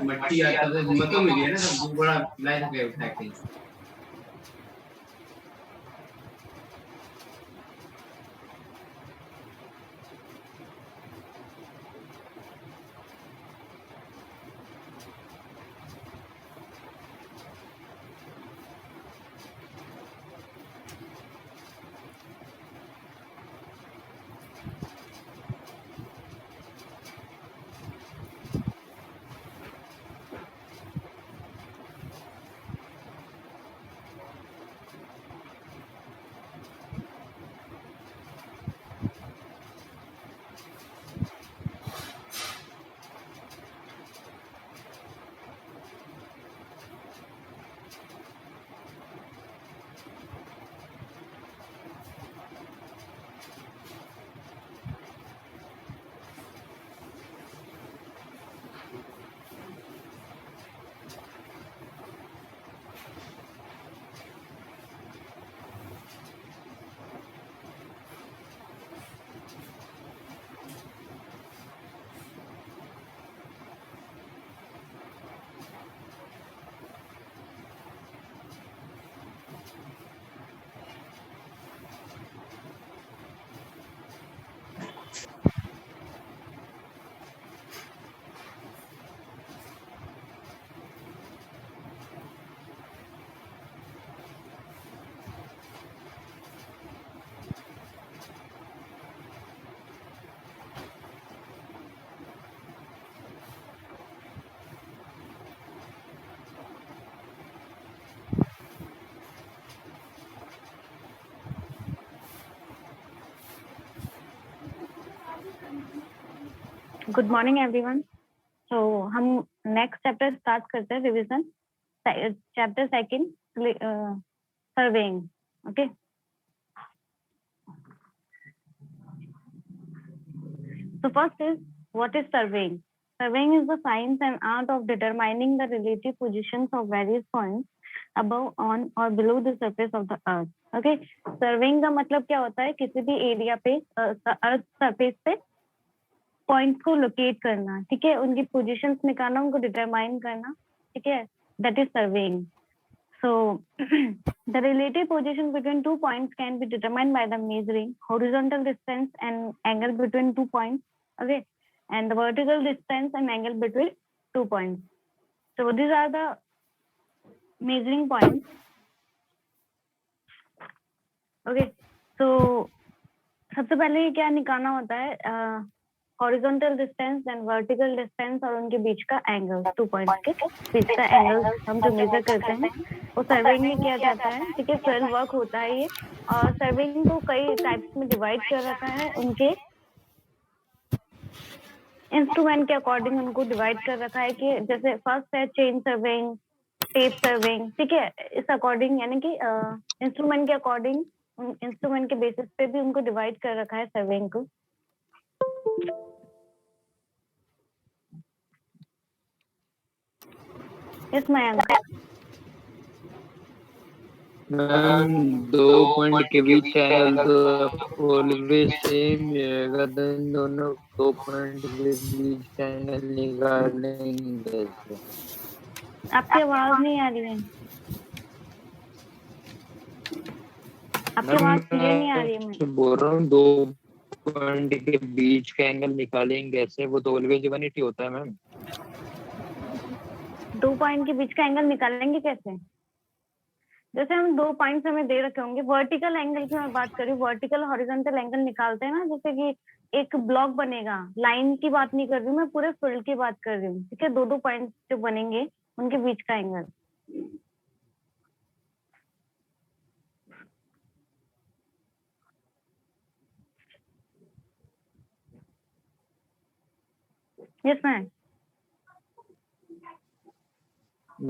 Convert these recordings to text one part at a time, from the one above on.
मट्टी आता है हिम्मत मिली है ना सब बड़ा लाइफ है उठा के गुड मॉर्निंग एवरीवन। तो हम नेक्स्ट चैप्टर स्टार्ट करते हैं, revision chapter second, surveying. Okay, so first is, what is surveying? Surveying is the science and art of determining the relative positions of various points above, on or below the surface of the earth. Okay, surveying का मतलब क्या होता है? किसी भी area पे earth surface पे points को लोकेट करना, ठीक है, उनकी पोजीशंस निकालना, उनको डिटरमाइन करना, ठीक है, that is surveying. So the relative position between 2 points can be determined by the measuring horizontal distance and angle between 2 points, okay, and the vertical distance and angle between 2 points. So these are the measuring points. Okay, so सबसे पहले क्या निकालना होता है? Horizontal distance and vertical distance और उनके बीच का angle, 2 points के बीच का एंगल हम जो मेजर करते हैं वो सर्वेइंग में किया जाता है, ठीक है। फील्ड वर्क होता है ये, और सर्वेइंग को कई टाइप्स में डिवाइड कर रखा है, उनके इंस्ट्रूमेंट के अकॉर्डिंग उनको डिवाइड कर रखा है कि जैसे फर्स्ट है चेन सर्वेइंग, टेप सर्वेइंग, ठीक है। इस अकॉर्डिंग यानी कि इंस्ट्रूमेंट के अकॉर्डिंग, इंस्ट्रूमेंट के बेसिस पे भी उनको डिवाइड कर रखा है सर्वेइंग को। Yes, Mayank. मैम 2 पॉइंट के बीच एंगल तो ऑलवेज सेम रहेगा, देन दोनों 2 पॉइंट के बीच एंगल निकालेंगे। आपकी आवाज नहीं आ रही है, आपकी आवाज क्लियर नहीं आ रही है। मैं बोल रहा हूँ 2 पॉइंट के बीच का एंगल निकालेंगे कैसे? वो तो ऑलवेज 180 होता है मैम। 2 पॉइंट के बीच का एंगल निकालेंगे कैसे? जैसे हम 2 पॉइंट्स हमें दे रखे होंगे, वर्टिकल एंगल की मैं बात करी, वर्टिकल हॉरिजॉन्टल एंगल निकालते हैं ना, जैसे कि एक ब्लॉक बनेगा, लाइन की बात नहीं कर रही हूँ मैं, पूरे फील्ड की बात कर रही हूँ, ठीक है। 2 पॉइंट्स जो बनेंगे उनके बीच का एंगल। Yes ma'am.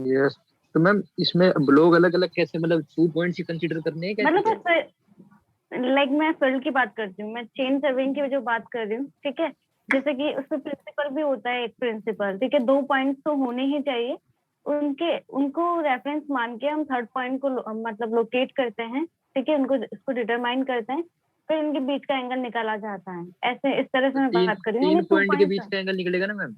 यस, तो मैम इसमें ब्लॉक अलग अलग कैसे, मतलब 2 पॉइंट्स ही कंसीडर करने हैं कैसे? मतलब लाइक मैं फील्ड की बात करती हूँ, मैं चेन सर्वेइंग की जो बात कर रही हूँ, ठीक है। जैसे कि उसमें प्रिंसिपल भी होता है, एक प्रिंसिपल, ठीक है। 2 पॉइंट्स तो होने ही चाहिए, उनको रेफरेंस मान के हम थर्ड पॉइंट को मतलब लोकेट करते हैं, ठीक है, उनको इसको डिटरमाइन करते हैं, फिर इनके बीच का एंगल निकाला जाता है। ऐसे इस तरह से मैं बात कर रही हूँ। 3 पॉइंट के बीच का एंगल निकलेगा ना मैम?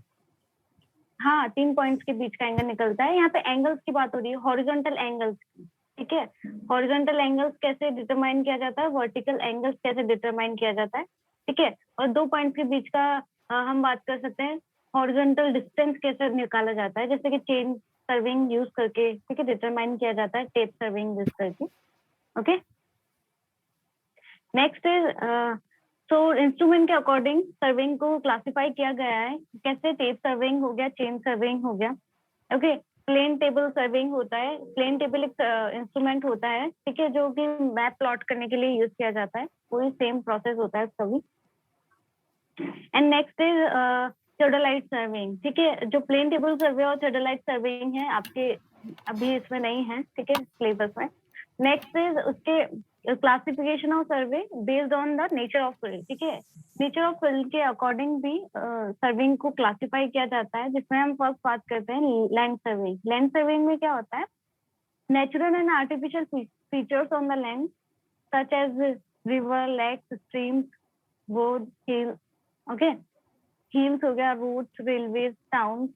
हाँ 3 पॉइंट्स के बीच का एंगल निकलता है। यहाँ पे एंगल्स की बात हो रही है, हॉरिजॉन्टल एंगल्स की, ठीक है। हॉरिजॉन्टल एंगल्स कैसे डिटरमाइन किया जाता है, वर्टिकल एंगल्स कैसे डिटरमाइन किया जाता है, ठीक है। और 2 पॉइंट्स के बीच का हम बात कर सकते हैं हॉरिजॉन्टल डिस्टेंस कैसे निकाला जाता है, जैसे कि चेन सर्विंग यूज करके, ठीक है, डिटरमाइन किया जाता है टेप सर्विंग यूज करके। ओके, नेक्स्ट इज तो इंस्ट्रूमेंट के अकॉर्डिंग सर्विंग को क्लासिफाई किया गया है, कैसे टेप सर्विंग हो गया, चेन सर्विंग हो गया। ओके, प्लेन टेबल सर्विंग होता है, प्लेन टेबल एक इंस्ट्रूमेंट होता है, ठीक है, जो कि मैप प्लॉट करने के लिए यूज किया जाता है, वही सेम प्रोसेस होता है उसका भी। And next is theodolite serving, ठीक है, जो प्लेन टेबल सर्वे और थियोडोलाइट सर्विंग है आपके अभी इसमें नहीं है, ठीक है, सिलेबस में। नेक्स्ट इज उसके classification of survey based on the nature of field, ठीक है, नेचर ऑफ फील्ड के अकॉर्डिंग भी सर्विंग को क्लासिफाई किया जाता है, जिसमें हम फर्स्ट बात करते हैं लैंड सर्विंग। लैंड सर्विंग में क्या होता है, natural and artificial features on the land such as river, lakes, streams, wood, hill, okay, hills हो गया, रूट्स, रेलवे, टाउन,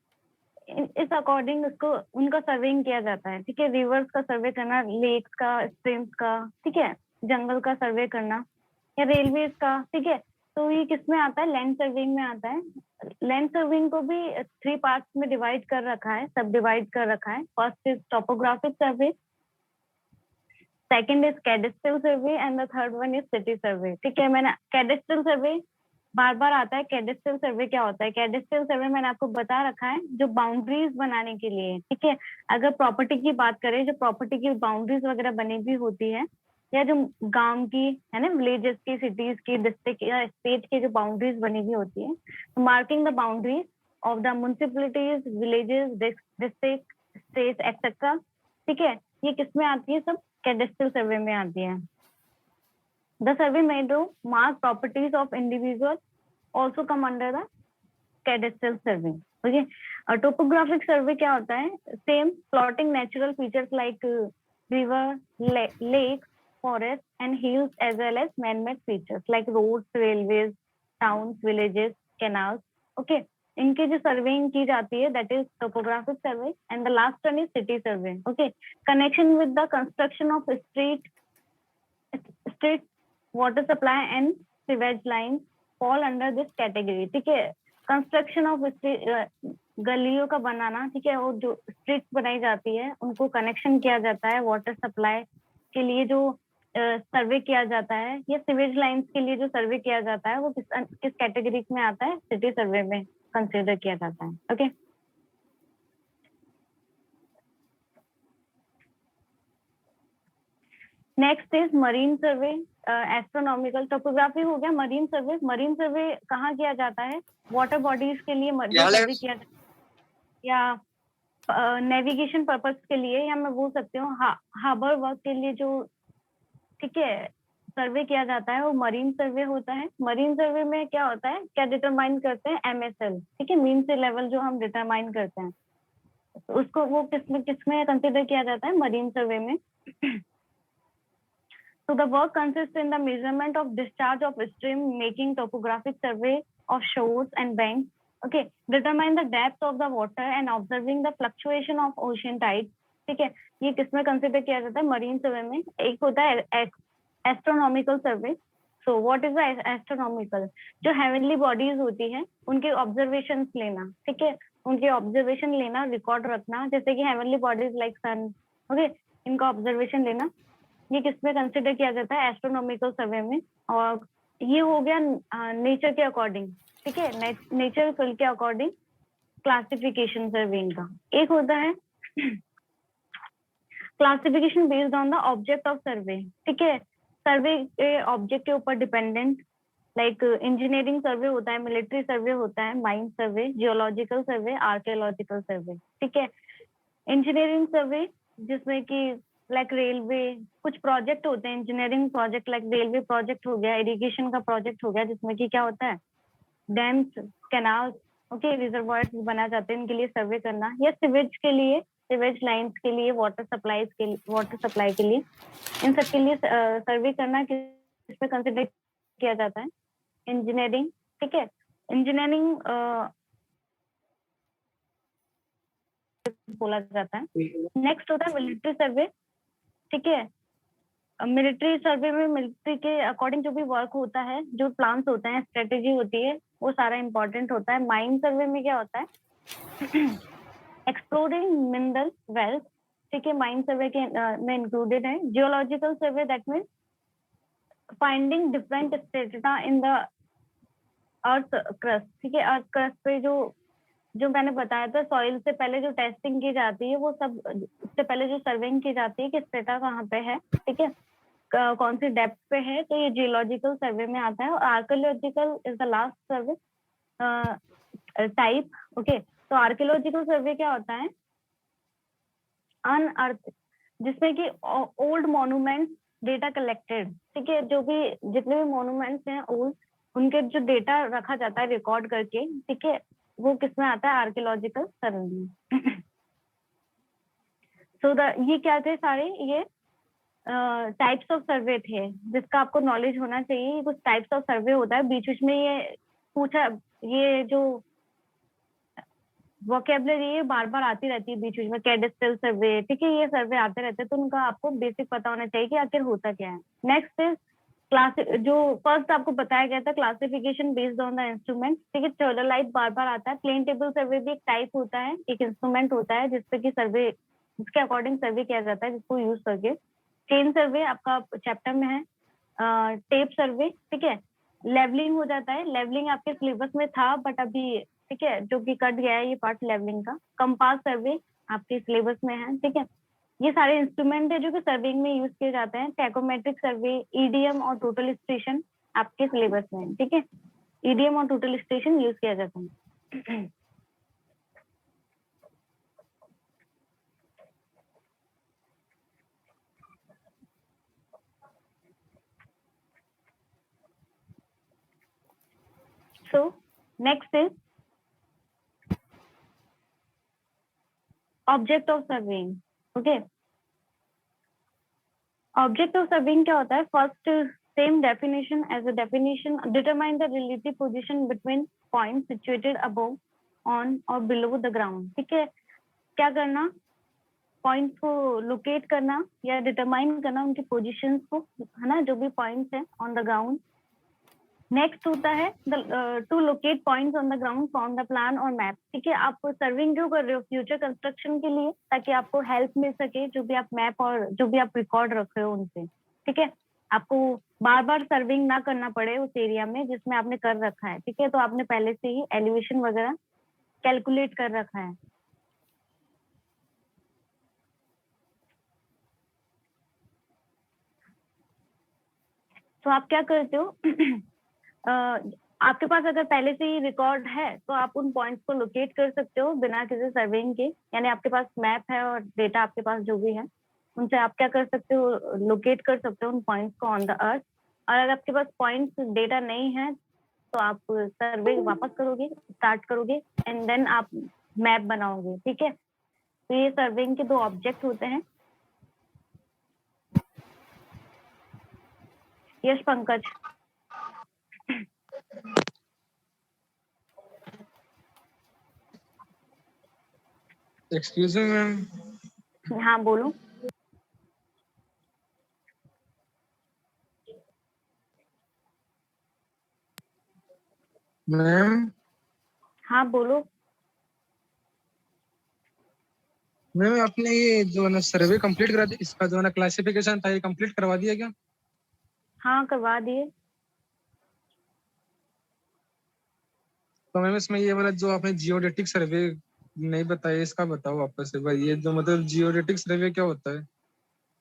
इस अकॉर्डिंग उसको उनका सर्वेइंग किया जाता है, ठीक है। रिवर्स का सर्वे करना, लेक्स का, स्ट्रीम्स का, ठीक है, जंगल का सर्वे करना, या रेलवेज का, ठीक है। तो ये किस में आता है, लैंड सर्विंग में आता है। लैंड सर्विंग को भी 3 पार्ट्स में डिवाइड कर रखा है, सब डिवाइड कर रखा है। First is topographic survey, second is cadastral survey and the third one is city survey, ठीक है। मैंने कैडेस्ट्रल सर्वे बार बार आता है, कैडेस्ट्रल सर्वे क्या होता है, कैडेस्ट्रल सर्वे मैंने आपको बता रखा है, जो बाउंड्रीज बनाने के लिए, ठीक है। अगर प्रॉपर्टी की बात करें, जो प्रॉपर्टी की बाउंड्रीज वगैरह बनी हुई होती है, या जो गांव की है ना, विलेजेस की, सिटीज की, डिस्ट्रिक्ट या स्टेट की जो बाउंड्रीज बनी हुई होती है, marking the boundaries of the municipalities, villages, district, state etcetera, ठीक है। ये किस में आती है, सब कैडेस्ट्रल सर्वे में आती है। The survey made to mark properties of individual also come under the cadastral survey. Okay. Topographic survey क्या होता है, same plotting natural features like river, lakes, forests and hills as well as man-made features like roads, railways, towns, villages, canals. Okay. इनकी जो surveying की जाती है that is topographic survey, and the last one is city survey. Okay. Connection with the construction of street water supply and sewage lines fall under this category, ठीक है। Construction of गलियों का बनाना, ठीक है, और जो स्ट्रीट्स बनाई जाती है उनको कनेक्शन किया जाता है, वाटर सप्लाई के लिए जो सर्वे किया जाता है, या सिवेज लाइंस के लिए जो सर्वे किया जाता है, वो किस कैटेगरी में आता है, सिटी सर्वे में कंसिडर किया जाता है। Okay, next is marine survey, astronomical. Topography हो गया, मरीन सर्वे। मरीन सर्वे कहाँ किया जाता है, वाटर बॉडीज के लिए सर्वे किया जाता है, या नेविगेशन पर्पस के लिए, या मैं बोल सकती हूँ हार्बर वर्क के लिए जो, ठीक है, सर्वे किया जाता है, वो मरीन सर्वे होता है। मरीन सर्वे में क्या होता है, क्या डिटरमाइन करते हैं, MSL, ठीक है, मीन से लेवल जो हम डिटरमाइन करते हैं, तो उसको वो किसमें कंसिडर किया जाता है, मरीन सर्वे में। So the work consists in the measurement of discharge of stream, making topographic survey of shores and banks. Okay, determine the depth of the water and observing the fluctuation of ocean tides. ठीक है, ये किसमें consider किया जाता है, marine सर्वे में। एक होता है astronomical survey. So what is the astronomical, जो हेवनली बॉडीज होती है उनके ऑब्जर्वेशंस लेना, ठीक है, उनके ऑब्जर्वेशन लेना, रिकॉर्ड रखना, जैसे कि हेवनली बॉडीज लाइक सन, ओके, इनका ऑब्जर्वेशन लेना, ये किसमें कंसिडर किया जाता है, एस्ट्रोनॉमिकल सर्वे में। और ये हो गया नेचर के अकॉर्डिंग, ठीक है, नेचर फील्ड के अकॉर्डिंग क्लासिफिकेशन सर्वेइंग का। एक होता है classification based on the object of सर्वे, ठीक है, सर्वे के ऑब्जेक्ट के ऊपर डिपेंडेंट, लाइक इंजीनियरिंग सर्वे होता है, मिलिट्री सर्वे होता है, माइन सर्वे, जियोलॉजिकल सर्वे, आर्कियोलॉजिकल सर्वे, ठीक है। इंजीनियरिंग सर्वे जिसमें कि लाइक रेलवे, कुछ प्रोजेक्ट होते हैं engineering project, like railway project हो गया, इरिगेशन का प्रोजेक्ट हो गया, जिसमें कि क्या होता है, डैम्स, कैनाल्स, ओके, रिजर्वायर्स बनाए जाते हैं, इनके लिए सर्वे करना, या सिवेज के लिए, सिवेज लाइंस के लिए, वाटर सप्लाई के लिए, इन सब के लिए सर्वे करना किसमें कंसिडर किया जाता है, इंजीनियरिंग, ठीक है। इंजीनियरिंग बोला जाता है। नेक्स्ट होता है मिलिट्री सर्वे, ठीक है। मिलिट्री सर्वे में मिलिट्री के अकॉर्डिंग जो भी वर्क होता है, जो प्लान्स होते हैं, स्ट्रेटेजी होती है, वो सारा इंपॉर्टेंट होता है। माइन सर्वे में क्या होता है, एक्सप्लोरिंग मिनरल वेल्थ, ठीक है, माइन सर्वे के में इंक्लूडेड है। Geological survey that means finding different strata in the earth crust, ठीक है। अर्थ क्रस्ट पे जो मैंने बताया था, सॉइल से पहले जो टेस्टिंग की जाती है, वो सब उससे पहले जो सर्वेइंग की जाती है कि स्ट्रेटा कहाँ पे है, ठीक है, कौन सी डेप्थ पे है, तो ये जियोलॉजिकल सर्वे में आता है। और archaeological is the last survey type, okay. तो आर्कियोलॉजिकल सर्वे क्या होता है, अनअर्थ, जिसमें कि ओल्ड मॉन्यूमेंट्स डेटा कलेक्टेड, ठीक है, जो भी जितने भी मॉन्यूमेंट्स हैं ओल्ड, उनके जो डेटा रखा जाता है रिकॉर्ड करके, ठीक है, वो किसमें आता है, आर्कियोलॉजिकल सर्वे में। सो ये क्या थे सारे, ये टाइप्स ऑफ सर्वे थे जिसका आपको नॉलेज होना चाहिए। कुछ टाइप्स ऑफ सर्वे होता है, बीच बीच में ये पूछा, ये जो वोकेबलरी ये बार बार आती रहती है बीच बीच में, कैडेस्ट्रल सर्वे, ठीक है, ये सर्वे आते रहते हैं, तो उनका आपको बेसिक पता होना चाहिए कि आखिर होता क्या है। नेक्स्ट इज क्लास, जो फर्स्ट आपको बताया गया था, classification based on the instrument, ठीक है, थियोडोलाइट बार बार आता है। प्लेन टेबल सर्वे भी एक टाइप होता है, एक इंस्ट्रूमेंट होता है जिसपे कि सर्वे, जिसके अकॉर्डिंग सर्वे किया जाता है, जिसको यूज करके। चेन सर्वे आपका चैप्टर में है। टेप सर्वे, ठीक है, लेवलिंग हो जाता है, लेवलिंग आपके सिलेबस में था बट अभी, ठीक है, जो कि कट गया है ये पार्ट लेवलिंग का। कंपास सर्वे आपके सिलेबस में है, ठीक है। ये सारे इंस्ट्रूमेंट है जो कि सर्विंग में यूज किए जाते हैं। टैकोमेट्रिक सर्वे, ईडीएम और टोटल स्टेशन आपके सिलेबस में है, ठीक है, ईडीएम और टोटल स्टेशन यूज किया जाता है। So next is object of surveying, okay। Object of surveying क्या होता है, first same definition as a definition, determine the relative position between point situated above, on और बिलो द ग्राउंड, ठीक है। क्या करना, पॉइंट्स को लोकेट करना या डिटरमाइन करना उनकी पोजीशंस को, है ना, जो भी पॉइंट्स हैं ऑन द ग्राउंड। नेक्स्ट होता है to locate points on the ground from the plan और मैप, ठीक है। आप सर्विंग क्यों कर रहे हो, फ्यूचर कंस्ट्रक्शन के लिए, ताकि आपको हेल्प मिल सके, जो भी आप मैप और जो भी आप रिकॉर्ड रख रहे हो उनसे, ठीक है। आपको बार बार सर्विंग ना करना पड़े उस एरिया में जिसमें आपने कर रखा है, ठीक है, तो आपने पहले से ही एलिवेशन वगैरह कैलकुलेट कर रखा है। तो आप क्या करते हो, आपके पास अगर पहले से ही रिकॉर्ड है तो आप उन पॉइंट्स को लोकेट कर सकते हो बिना किसी सर्विंग के, यानी आपके पास मैप है और डेटा आपके पास जो भी है उनसे आप क्या कर सकते हो, लोकेट कर सकते हो उन पॉइंट्स को ऑन द अर्थ। और अगर आपके पास पॉइंट्स डेटा नहीं है तो आप सर्वे वापस करोगे, स्टार्ट करोगे एंड देन आप मैप बनाओगे, ठीक है। तो ये सर्विंग के दो ऑब्जेक्ट होते हैं। Yash Pankaj. Excuse me ma'am. हाँ बोलो। मैम हाँ बोलो। मैम आपने ये जो है ना सर्वे कंप्लीट करा दिया, इसका जो है ना क्लासिफिकेशन था ये कंप्लीट करवा दिया क्या? हाँ करवा दिए। तो मैम इसमें ये वाला जो आपने जियोडेटिक सर्वे नहीं बताया, इसका बताओ वापस से भाई। ये जो मतलब जियोडेटिक सर्वे क्या होता है?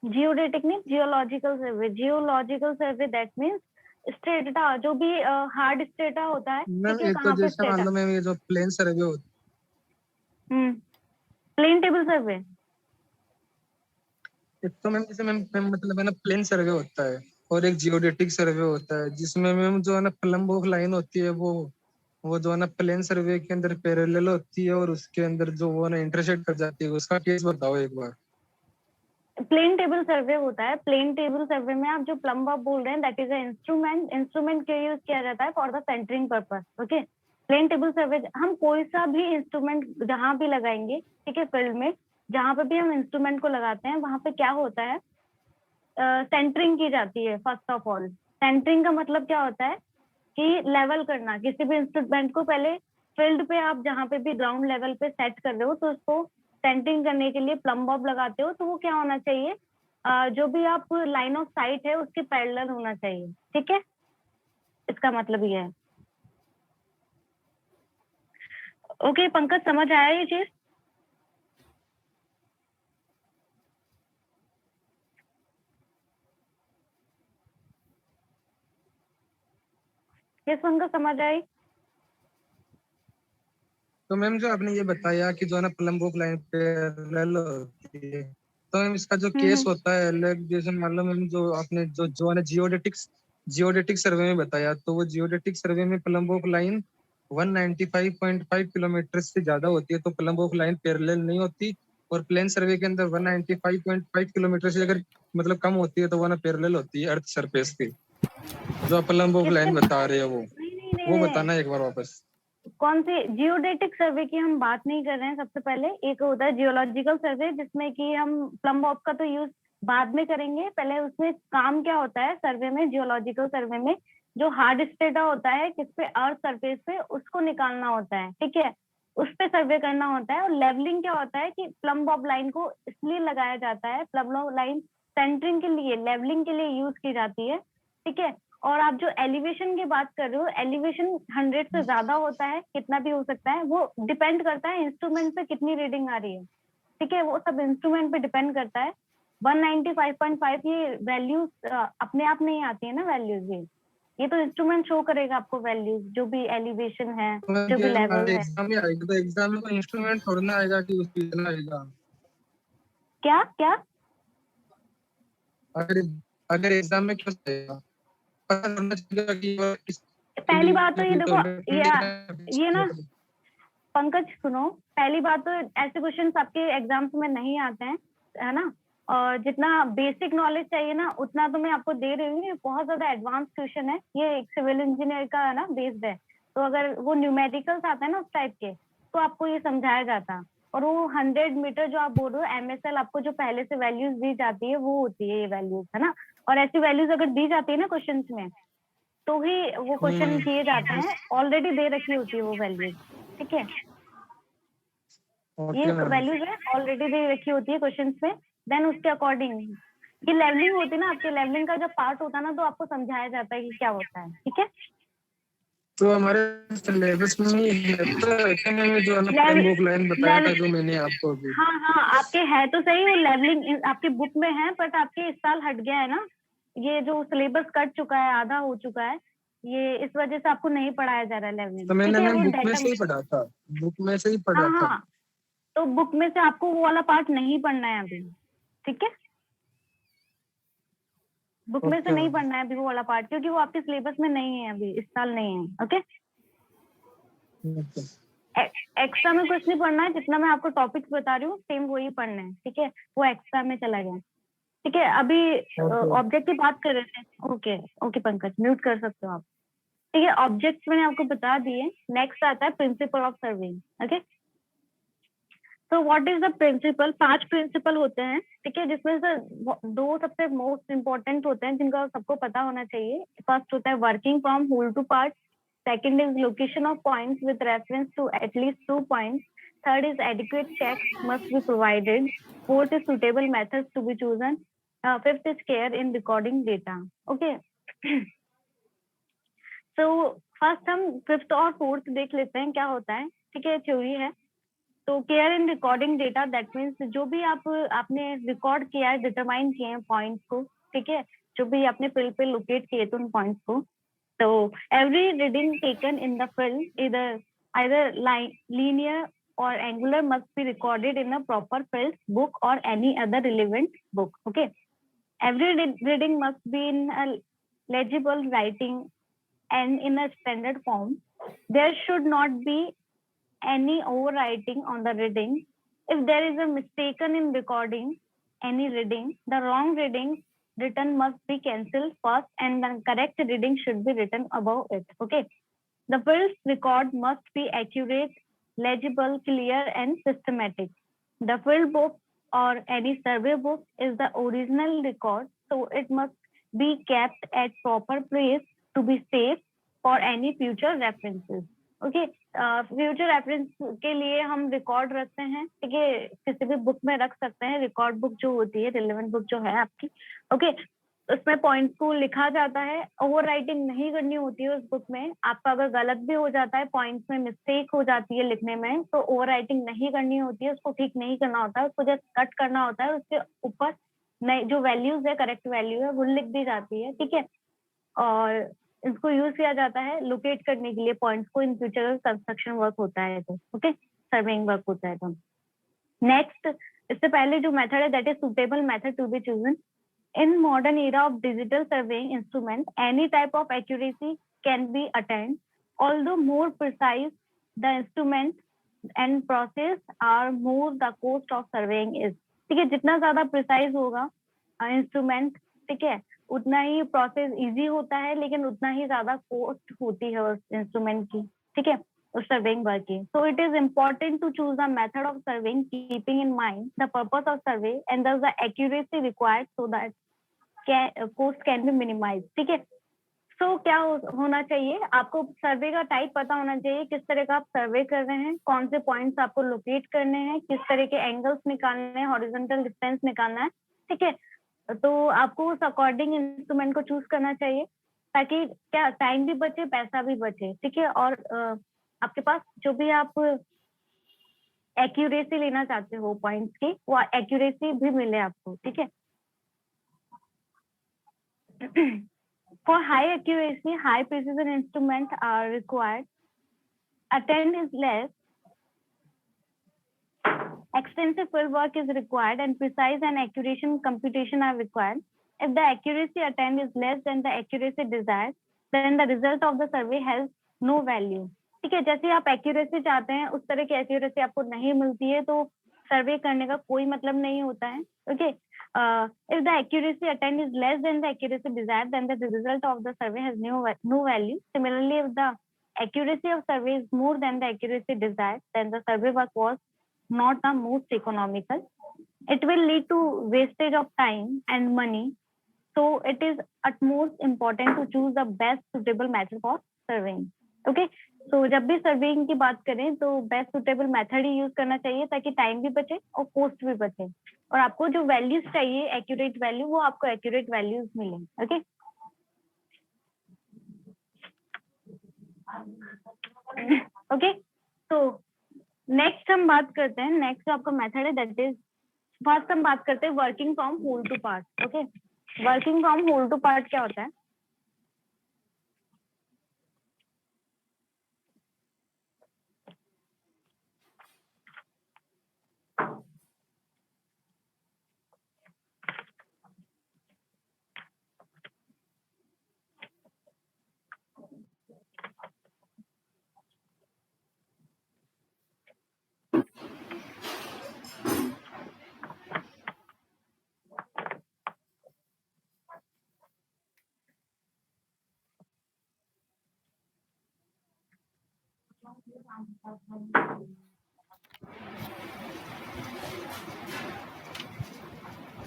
जियोडेटिक नहीं, geological survey. Geological survey that means strata, जो भी हार्ड स्ट्रेटा होता है, मैम ठीक है, एक तो कहाँ पे जैसे मान स्ट्रेटा। लो मैम ये जो प्लेन सर्वे होता प्लेन टेबल सर्वे। है, एक तो मैम जैसे मैम मतलब है ना प्लेन सर्वे होता है और एक जियोडेटिक सर्वे होता है जिसमें मैम जो है ना प्लम्ब ऑफ लाइन होती है वो जो है ना प्लेन सर्वे के अंदर पैरेलल होती है और उसके अंदर जो वो ना इंटरसेक्ट कर जाती है। उसका केस बताओ एक बार। प्लेन टेबल सर्वे होता है। प्लेन टेबल सर्वे में आप जो प्लम्ब आप बोल रहे हैं that is a instrument. Instrument क्यों यूज किया जाता है, for the centering purpose, okay. Plane table survey हम कोई सा भी इंस्ट्रूमेंट जहां भी लगाएंगे, ठीक है, फील्ड में जहां पे भी हम इंस्ट्रूमेंट को लगाते हैं वहां पे क्या होता है, सेंटरिंग की जाती है। फर्स्ट ऑफ ऑल सेंटरिंग का मतलब क्या होता है कि लेवल करना। किसी भी इंस्ट्रूमेंट को पहले फील्ड पे आप जहाँ पे भी ग्राउंड लेवल पे सेट कर रहे हो तो उसको सेंटरिंग करने के लिए प्लम बॉब लगाते हो, तो वो क्या होना चाहिए, जो भी आप लाइन ऑफ साइट है उसके पैरेलल होना चाहिए, ठीक है, इसका मतलब ये है। ओके पंकज, समझ आया ये चीज? यस पंकज, समझ आई? तो मैम जो आपने ये बताया कि जो है ना प्लम ऑफ लाइन पैरेलल होती है, तो मैम इसका जो केस होता है अलग, जैसे मान लो मैम जो आपने जो है ना जियोडेटिक सर्वे में बताया, तो वो जियोडेटिक सर्वे में प्लम ऑफ लाइन 195.5 किलोमीटर से ज्यादा होती है तो प्लम ऑफ लाइन पैरेलल नहीं होती, और प्लेन सर्वे के अंदर 195.5 किलोमीटर से अगर मतलब कम होती है तो वो ना पैरेलल होती है अर्थ सरफेस पे। जो आप प्लम ऑफ लाइन बता रहे हो वो बताना एक बार वापस। कौन सी जियोडेटिक सर्वे की हम बात नहीं कर रहे हैं। सबसे पहले एक होता है जियोलॉजिकल सर्वे, जिसमें कि हम प्लम बॉब का तो यूज बाद में करेंगे। पहले उसमें काम क्या होता है सर्वे में, जियोलॉजिकल सर्वे में जो हार्ड स्टेटा होता है किस पे, अर्थ सरफेस पे, उसको निकालना होता है, ठीक है, उस पे सर्वे करना होता है। और लेवलिंग क्या होता है कि प्लम बॉब लाइन को इसलिए लगाया जाता है, प्लम बॉब लाइन सेंटरिंग के लिए, लेवलिंग के लिए यूज की जाती है, ठीक है। और आप जो एलिवेशन की बात कर रहे हो, एलिवेशन 100 से ज्यादा होता है, कितना भी हो सकता है, वो डिपेंड करता है इंस्ट्रूमेंट पे कितनी रीडिंग आ रही है, ठीक है, वो सब इंस्ट्रूमेंट पे डिपेंड करता है। 195.5 ये वैल्यूज अपने आप नहीं आती है ना, वैल्यूज ये तो इंस्ट्रूमेंट शो करेगा आपको वैल्यूज, जो भी एलिवेशन है, जो भी लेवल है। एग्जाम में आएगा तो एग्जाम में कोई इंस्ट्रूमेंट छोड़ना आएगा कि उस पे इतना आएगा? क्या क्या? अगर एग्जाम में क्यों आएगा, पता करना चाहिए कि पहली बात तो ये देखो, ये ना पंकज सुनो, पहली बात तो ऐसे क्वेश्चन आपके एग्जाम्स में नहीं आते हैं, है ना, और जितना बेसिक नॉलेज चाहिए ना उतना तो मैं आपको दे रही हूँ। ये बहुत ज्यादा एडवांस क्वेश्चन है, ये एक सिविल इंजीनियर का है ना बेस्ड है, तो अगर वो न्यूमेरिकल्स आते हैं ना उस टाइप के तो आपको ये समझाया जाता। और वो 100 मीटर जो आप बोल रहे हो एमएसएल, आपको जो पहले से वैल्यूज दी जाती है वो होती है ये वैल्यूज, है ना। और ऐसी वैल्यूज अगर दी जाती है ना क्वेश्चन में तो ही वो क्वेश्चन किए जाते हैं, ऑलरेडी दे रखी होती है वो वैल्यूज, ठीक है, ये वैल्यूज है ऑलरेडी दे रखी होती है क्वेश्चंस में, देन उसके अकॉर्डिंग ये लेवलिंग होती है ना, आपके लेवलिंग का जब पार्ट होता है ना तो आपको समझाया जाता है कि क्या होता है, ठीक है। तो हमारे सिलेबस में ही है तो जो लाइन बताया था जो मैंने आपको अभी। हाँ हाँ आपके है तो सही, वो लेवलिंग आपके बुक में है, बट आपके इस साल हट गया है ना, ये जो सिलेबस कट चुका है, आधा हो चुका है, ये इस वजह से आपको नहीं पढ़ाया जा रहा है लेवलिंग। तो मैंने बुक में से ही पढ़ा था, बुक में से ही पढ़ा था। हाँ तो बुक में से आपको वो वाला पार्ट नहीं पढ़ना है अभी, ठीक है, बुक में से नहीं पढ़ना है अभी वो वाला पार्ट, क्योंकि वो आपके सिलेबस में नहीं है अभी, इस साल नहीं है। ओके, एक्स्ट्रा में कुछ नहीं पढ़ना है, जितना मैं आपको टॉपिक्स बता रही हूँ सेम वही पढ़ना है, ठीक है, वो एक्स्ट्रा में चला गया, ठीक है। अभी ऑब्जेक्ट की बात कर रहे थे। ओके ओके पंकज, म्यूट कर सकते हो आप, ठीक है। ऑब्जेक्ट्स मैंने आपको बता दिए, नेक्स्ट आता है प्रिंसिपल ऑफ सर्वेइंग। ओके, तो what is the principle? 5 principle होते हैं, ठीक है, जिसमें से 2 सबसे मोस्ट इंपॉर्टेंट होते हैं जिनका सबको पता होना चाहिए। फर्स्ट होता है working from whole to part, second is location of points with reference to at least 2 points, third is adequate checks must be provided, fourth is suitable methods to be chosen, fifth is care in recording data. Okay, so first हम fifth और fourth देख लेते हैं क्या होता है, ठीक है, थ्योरी है। तो care in recording data, that means जो भी आपने रिकॉर्ड किया है, डिटरमाइन किए हैं पॉइंट्स को, ठीक है, जो भी आपने फील्ड पे लोकेट किए थे उन पॉइंट्स को। तो every reading taken in the field either linear or angular must be recorded in a proper field book or any other relevant book. Okay, every reading must be in a legible writing and in a standard form. There should not be any overwriting on the reading. If there is a mistaken in recording any reading, the wrong reading written must be cancelled first and the correct reading should be written above it. Okay, The field's record must be accurate, legible, clear, and systematic. The field book or any survey book is the original record, so it must be kept at proper place to be safe for any future references. Okay, future reference के लिए हम record रखते हैं, ठीक है, किसी भी book में रख सकते हैं। रिकॉर्ड बुक जो होती है, रिलेवेंट बुक जो है आपकी, ओके, उसमें पॉइंट्स को लिखा जाता है। ओवर राइटिंग नहीं करनी होती है उस बुक में। आपका अगर गलत भी हो जाता है, पॉइंट्स में मिस्टेक हो जाती है लिखने में, तो ओवर राइटिंग नहीं करनी होती है, उसको ठीक नहीं करना होता है, उसको जस्ट कट करना होता है, उसके ऊपर नए जो वैल्यूज है, करेक्ट वैल्यू है, वो लिख दी जाती है, ठीक है। और इसको यूज किया जाता है लोकेट करने के लिए पॉइंट्स को इन फ्यूचर कंस्ट्रक्शन वर्क होता है तो, ओके, सर्वेइंग वर्क होता है तो। नेक्स्ट, इससे पहले जो मेथड है that is suitable method to be chosen. In modern era of digital surveying instrument, any type of accuracy can be attained. Although more precise the instrument and process are, more the cost of surveying is. ठीक है, जितना ज्यादा precise होगा instrument, ठीक है, उतना ही process easy होता है, लेकिन उतना ही ज्यादा कॉस्ट होती है उस इंस्ट्रूमेंट की, ठीक है, उस सर्वेइंग वर्क की। So it is important to choose a method of surveying keeping in mind the purpose of survey and thus the accuracy required so that cost can be minimized, ठीक है। So क्या होना चाहिए, आपको सर्वे का type पता होना चाहिए, किस तरह का आप सर्वे कर रहे हैं, कौन से पॉइंट्स आपको लोकेट करने हैं, किस तरह के एंगल्स निकालने हैं, हॉरिजॉन्टल डिस्टेंस निकालना है, ठीक है। तो आपको उस अकॉर्डिंग इंस्ट्रूमेंट को चूज करना चाहिए, ताकि क्या टाइम भी बचे, पैसा भी बचे, ठीक है। और आपके पास जो भी आप एक्यूरेसी लेना चाहते हो पॉइंट्स की, वो एक्यूरेसी भी मिले आपको, ठीक है। For high accuracy, high precision instruments are required. Attend is less. Extensive field work is required, and precise and accurate computation are required. If the accuracy attained is less than the accuracy desired, then the result of the survey has no value. ठीक है, जैसे आप accuracy चाहते हैं, उस तरह की accuracy आपको नहीं मिलती है, तो सर्वे करने का कोई मतलब नहीं होता है, okay. If the accuracy attained is less than the accuracy desired, then the result of the survey has no value. Similarly, if the accuracy of survey is more than the accuracy desired, then the survey work was not the most economical. It will lead to wastage of time and money. So it is utmost important to choose the best suitable method for surveying. Okay. So जब भी surveying की बात करें तो best suitable method ही use करना चाहिए, ताकि time भी बचे और कॉस्ट भी बचे, और आपको जो वैल्यूज चाहिए एक्यूरेट वैल्यू, वो आपको एक्यूरेट वैल्यूज मिले, ओके। ओके, तो नेक्स्ट हम बात करते हैं, नेक्स्ट जो आपका मेथड है दैट इज, फर्स्ट हम बात करते हैं working from whole to part. Okay, working from whole to part क्या होता है?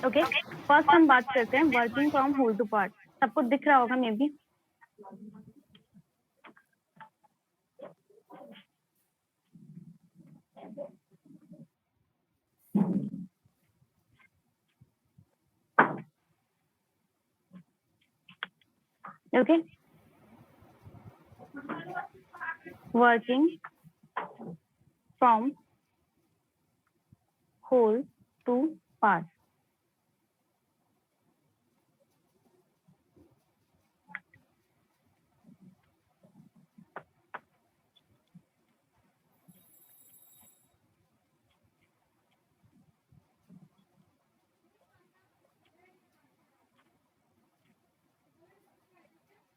ओके, फर्स्ट हम बात करते हैं working from whole to part. सबको दिख रहा होगा maybe. Okay, working from whole to part.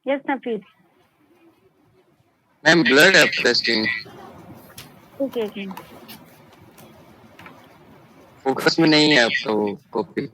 Yes Nafees. Ma'am blood है टेस्टिंग। ओके ओके, फोकस में नहीं है आपका वो कॉपी।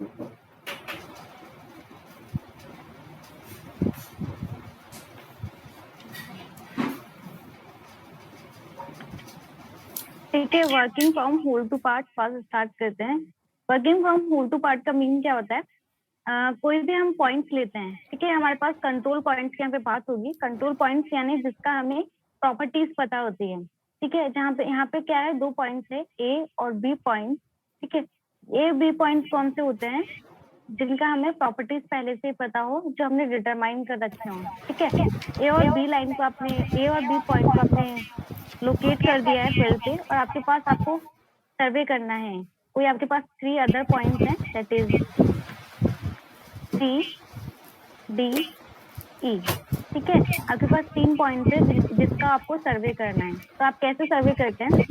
ठीक है, working from whole to part first start करते हैं। Working from whole to part का मीनिंग क्या होता है? कोई भी हम पॉइंट्स लेते हैं, ठीक है, हमारे पास कंट्रोल पॉइंट्स की यहाँ पे बात होगी। कंट्रोल पॉइंट्स यानी जिसका हमें प्रॉपर्टीज पता होती है, ठीक है, जहाँ पे यहाँ पे क्या है, 2 पॉइंट्स है, ए और बी पॉइंट, ठीक है। ए बी पॉइंट्स कौन से होते हैं? जिनका हमें प्रॉपर्टीज पहले से पता हो, जो हमने डिटरमाइन कर रखे हो, ठीक है। ए और बी लाइन को आपने, ए और बी पॉइंट को आपने लोकेट कर दिया है फील्ड पे, और आपके पास आपको सर्वे करना है। कोई आपके पास 3 अदर पॉइंट्स हैं, that is C D E, ठीक है। आपके पास 3 पॉइंट्स है जिसका आपको सर्वे करना है। तो आप कैसे सर्वे करते हैं?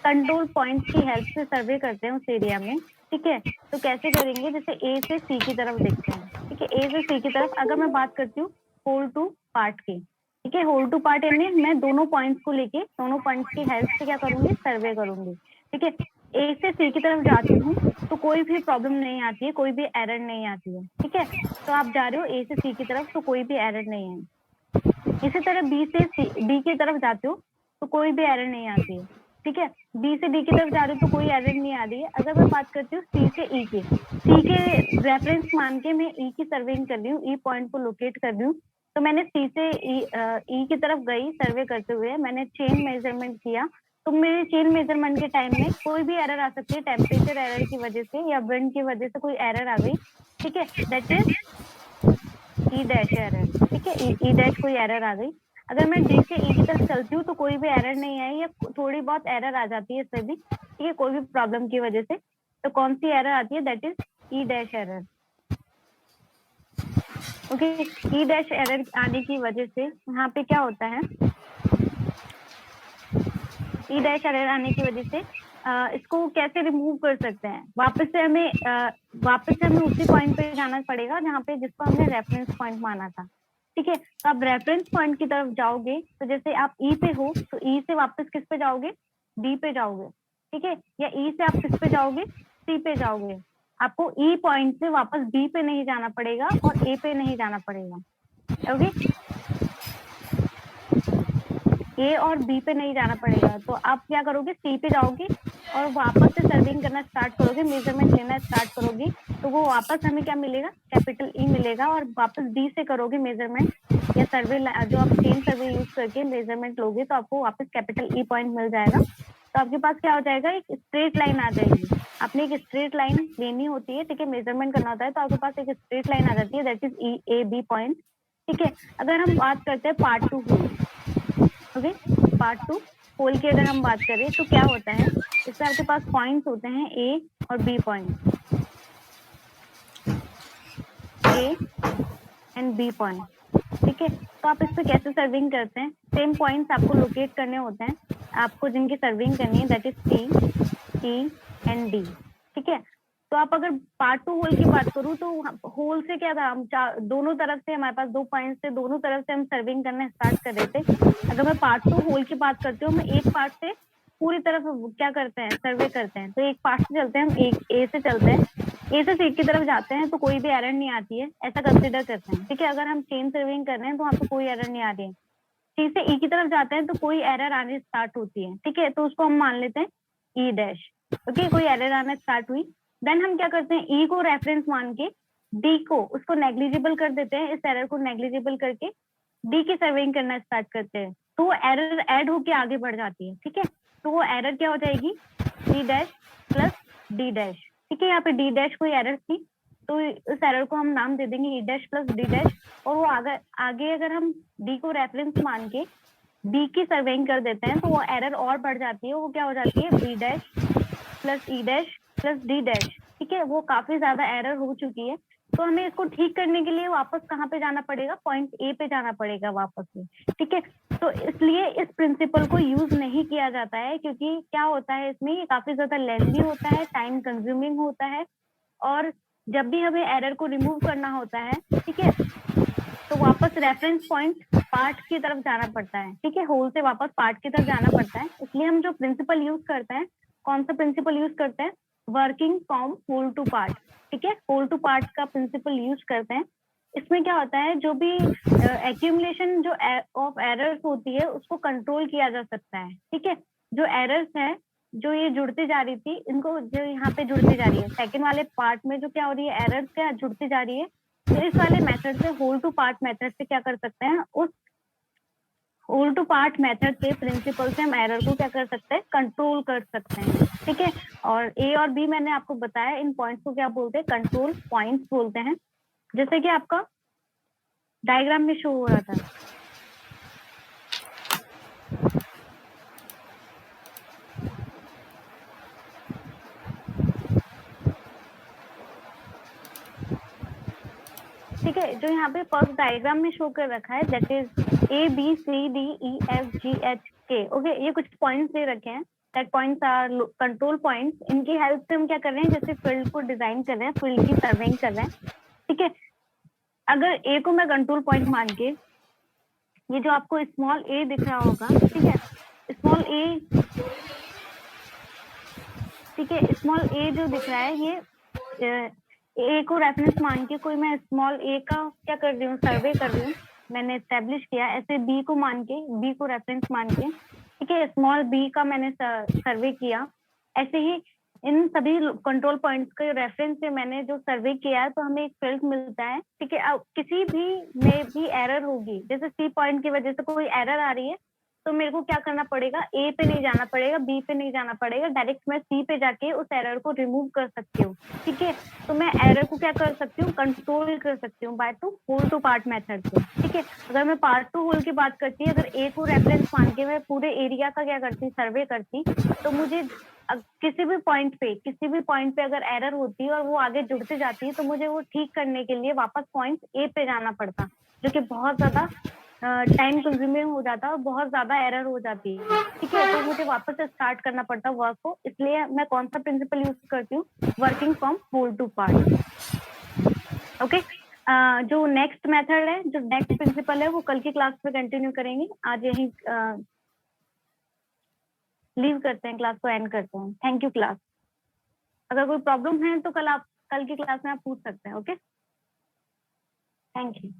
कंट्रोल पॉइंट्स की हेल्प से सर्वे करते हैं उस एरिया में, ठीक है। तो कैसे करेंगे? जैसे ए से सी की तरफ देखते हैं, ठीक है। ए से सी की तरफ अगर मैं बात करती हूँ होल टू पार्ट की, ठीक है, होल टू पार्ट यानी मैं दोनों पॉइंट्स को लेके, दोनों पॉइंट्स की हेल्प से क्या करूंगी? सर्वे करूंगी, ठीक है। ए से सी की तरफ जाती हूँ तो कोई भी प्रॉब्लम नहीं आती है, कोई भी एरर नहीं आती है, ठीक है। तो आप जा रहे हो ए से सी की तरफ तो कोई भी एरर नहीं है। इसी तरह बी से डी की तरफ जाते हो तो कोई भी एरर नहीं आती है, ठीक है। बी से डी की तरफ जा रहे हो तो कोई एरर नहीं आ रही है। अगर मैं बात करती हूँ सी से ई की, सी के रेफरेंस मान के मैं ई की सर्वेइंग कर रही हूँ, ई पॉइंट को लोकेट कर रही हूँ। तो मैंने सी से ई की तरफ गई सर्वे करते हुए, मैंने चेन मेजरमेंट किया। तो मेरे चेन मेजरमेंट के टाइम में कोई भी एरर आ सकती है, टेम्परेचर एरर की वजह से या विंड की वजह से कोई एरर आ गई, ठीक है, that is E dash error, ठीक है। ई डैश कोई एरर आ गई। अगर मैं डी से ई की तरफ चलती हूँ तो कोई भी एरर नहीं आई, या थोड़ी बहुत एरर आ जाती है इससे भी, ठीक है, कोई भी प्रॉब्लम की वजह से। तो कौन सी एरर आती है? That is E dash error, okay. E dash error आने की वजह से यहाँ पे क्या होता है? ई डैश एरर आने की वजह से इसको कैसे रिमूव कर सकते हैं? वापस से हमें उसी पॉइंट पे जाना पड़ेगा जहाँ पे जिसको हमने रेफरेंस पॉइंट माना था, ठीक है। तो आप रेफरेंस पॉइंट की तरफ जाओगे, तो जैसे आप ई पे हो तो ई से वापस किस पे जाओगे? डी पे जाओगे, ठीक है। या ई से आप किस पे जाओगे? सी पे जाओगे। आपको ई पॉइंट से वापस बी पे नहीं जाना पड़ेगा और ए पे नहीं जाना पड़ेगा, ओके। ए और बी पे नहीं जाना पड़ेगा। तो आप क्या करोगे? सी पे जाओगे और वापस से सर्विंग करना स्टार्ट करोगे, मेजरमेंट लेना स्टार्ट करोगे। तो वो वापस हमें क्या मिलेगा? कैपिटल ई मिलेगा। और वापस डी से करोगे मेजरमेंट या सर्वे, जो आप चेन सर्वे यूज करके मेजरमेंट लोगे तो आपको वापस कैपिटल ई पॉइंट मिल जाएगा। तो आपके पास क्या हो जाएगा? एक स्ट्रेट लाइन आ जाएगी। आपने एक स्ट्रेट लाइन लेनी होती है, ठीक है, मेजरमेंट करना होता है, तो आपके पास एक स्ट्रेट लाइन आ जाती है, that is E A B point, ठीक है। अगर हम बात करते हैं part 2 whole, okay, part 2 whole की अगर हम बात करें तो क्या होता है? इसमें आपके पास पॉइंट्स होते हैं ए और B point, A and B point, ठीक है। तो आप इस पे कैसे सर्विंग करते हैं? सेम पॉइंट्स आपको लोकेट करने होते हैं, आपको जिनकी सर्विंग करनी है, that is C E and D, ठीक है। तो आप अगर पार्ट 2 होल की बात करूं तो होल से क्या था? हम दोनों तरफ से, हमारे पास 2 पॉइंट्स थे, दोनों तरफ से हम सर्विंग करना स्टार्ट कर रहे थे। अगर मैं पार्ट 2 होल की बात करती हूँ, मैं एक पार्ट से पूरी तरफ क्या करते हैं? सर्वे करते हैं। तो एक पार्ट से चलते हैं, हम एक ए से चलते हैं, ए से सी की तरफ जाते हैं तो कोई भी एरर नहीं आती है, ऐसा कंसिडर करते हैं, ठीक है। अगर हम चेन सर्विंग कर रहे हैं तो वहाँ पे कोई एरर नहीं आ रही है। सी से ई की तरफ जाते हैं तो कोई एरर आने स्टार्ट होती है, ठीक है, तो उसको हम मान लेते हैं ई डैश, ओके, कोई एरर आना स्टार्ट हुई। देन हम क्या करते हैं? ई को रेफरेंस मान के डी को उसको नेग्लिजिबल कर देते हैं, इस एरर को नेग्लिजिबल करके डी की सर्विंग करना स्टार्ट करते हैं। तो वो एरर ऐड होके आगे बढ़ जाती है, ठीक है। तो वो एरर क्या हो जाएगी? D dash plus D dash, ठीक है। यहाँ पे डी डैश कोई एरर थी तो इस एरर को हम नाम दे देंगे ई डैश प्लस डी डैश। और वो आगे अगर हम डी को रेफरेंस मान के डी की सर्वेइंग कर देते हैं तो वो एरर और बढ़ जाती है, वो क्या हो जाती है? B dash plus E dash plus D dash, ठीक है। वो काफी ज्यादा एरर हो चुकी है, तो हमें इसको ठीक करने के लिए वापस कहाँ पे जाना पड़ेगा? पॉइंट ए पे जाना पड़ेगा वापस से, ठीक है। तो इसलिए इस प्रिंसिपल को यूज नहीं किया जाता है, क्योंकि क्या होता है इसमें, ये काफी ज्यादा लेंथी होता है, टाइम कंज्यूमिंग होता है, और जब भी हमें एरर को रिमूव करना होता है, ठीक है, तो वापस रेफरेंस पॉइंट पार्ट की तरफ जाना पड़ता है, ठीक है, होल से वापस पार्ट की तरफ जाना पड़ता है। इसलिए हम जो प्रिंसिपल यूज करते हैं, कौन सा प्रिंसिपल यूज करते हैं? Working from whole to part, ठीक है, होल टू पार्ट का प्रिंसिपल यूज करते हैं। इसमें क्या होता है, जो भी एक्यूमुलेशन जो ऑफ एरर्स होती है उसको कंट्रोल किया जा सकता है, ठीक है। जो एरर्स है, जो ये जुड़ती जा रही थी, इनको जो यहाँ पे जुड़ती जा रही है, सेकंड वाले पार्ट में जो क्या हो रही है, एरर्स क्या जुड़ती जा रही है, तो इस वाले मेथड से, होल टू पार्ट मेथड से क्या कर सकते हैं, उस होल टू पार्ट मेथड के प्रिंसिपल से हम एरर को क्या कर सकते हैं, कंट्रोल कर सकते हैं, ठीक है। और ए और बी मैंने आपको बताया, इन पॉइंट्स को क्या बोलते हैं, कंट्रोल पॉइंट्स बोलते हैं, जैसे कि आपका डायग्राम में शो हो रहा था। ठीक है, जो यहाँ पे फर्स्ट डायग्राम में शो कर रखा है, that is A B C D E F G H K, okay. ये कुछ पॉइंट्स दे रखे हैं, that points are control points. इनकी हेल्प से हम क्या कर रहे हैं, जैसे फील्ड को डिजाइन कर रहे हैं, फील्ड की सर्वेइंग कर रहे हैं, ठीक है। अगर ए को मैं कंट्रोल पॉइंट मान के, ये जो आपको स्मॉल ए दिख रहा होगा, ठीक है, स्मॉल ए, ठीक है, स्मॉल ए जो दिख रहा है, ये ए को रेफरेंस मान के कोई मैं स्मॉल ए का क्या कर रही हूँ, सर्वे कर रही हूँ, मैंने एस्टेब्लिश किया। ऐसे बी को मान के, बी को रेफरेंस मान के, ठीक है, स्मॉल बी का मैंने सर्वे किया। ऐसे ही इन सभी कंट्रोल पॉइंट्स के रेफरेंस से मैंने जो सर्वे किया है, तो हमें एक फील्ड मिलता है, ठीक है। अब किसी भी में भी एरर होगी, जैसे सी पॉइंट की वजह से कोई एरर आ रही है, तो मेरे को क्या करना पड़ेगा, ए पे नहीं जाना पड़ेगा, बी पे नहीं जाना पड़ेगा, डायरेक्ट मैं सी पे जाके उस एरर को रिमूव कर सकती हूँ, ठीक है। तो मैं एरर को क्या कर सकती हूँ, कंट्रोल कर सकती हूँ by to whole to part method से, ठीक है। अगर मैं पार्ट टू होल की बात करती, अगर ए को रेफरेंस मान के मैं पूरे एरिया का क्या करती, सर्वे करती, तो मुझे किसी भी पॉइंट पे अगर एरर होती है और वो आगे जुड़ती जाती है, तो मुझे वो ठीक करने के लिए वापस पॉइंट ए पे जाना पड़ता, जो कि बहुत ज्यादा टाइम कंज्यूमिंग हो जाता है और बहुत ज्यादा एरर हो जाती है, ठीक है। तो मुझे वापस से स्टार्ट करना पड़ता वर्क को, इसलिए मैं कौन सा प्रिंसिपल यूज करती हूँ, working from whole to part, okay. जो नेक्स्ट मेथड है, जो नेक्स्ट प्रिंसिपल है, वो कल की क्लास में कंटिन्यू करेंगे। आज यही लीव करते हैं, क्लास को एंड करते हैं। Thank you class. अगर कोई प्रॉब्लम है तो कल की क्लास में आप पूछ सकते हैं, ओके। Thank you.